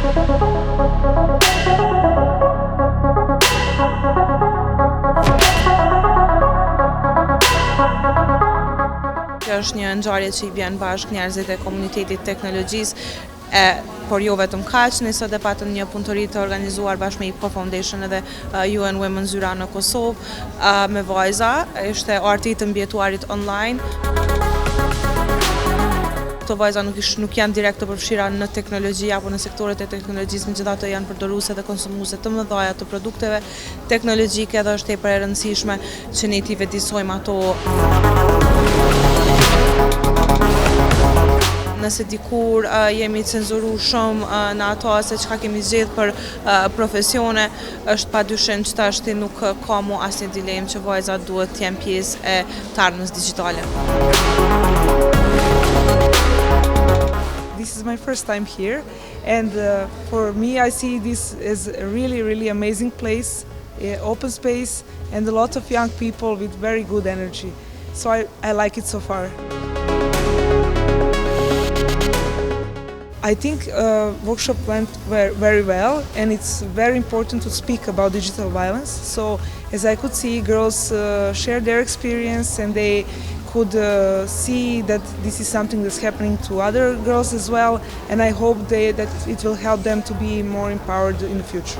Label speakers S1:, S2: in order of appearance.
S1: Është një ngjarje që i vjen bashkë njerëzit e komunitetit teknologjisë, por jo vetëm kaq, ne sot e patëm një punëtori të organizuar bashkë me IPKO Foundation edhe UN WOMEN në Kosovë me vajza, ishte arti të mbjetuarit online. Këto vajza nuk janë direkt të përfshira në teknologji apo në sektoret e teknologjisë, megjithatë janë përdoruese dhe konsumuese të mëdha të produkteve teknologjike dhe është tepër e rëndësishme që ne t'i vetëdijsojmë ato. Nëse dikur jemi cenzuru shumë në ato se çka kemi zgjedhur për profesione, është padyshim që tashti nuk ka mu asnjë dilemë që vajzat duhet të jenë pjesë e të ardhmës digjitale.
S2: This is my first time here, and for me I see this as a really amazing place, open space, and a lot of young people with very good energy. So I like it so far. I think workshop went very well, and it's very important to speak about digital violence. So as I could see, girls share their experience, and they could see that this is something that's happening to other girls as well, and I hope that it will help them to be more empowered in the future.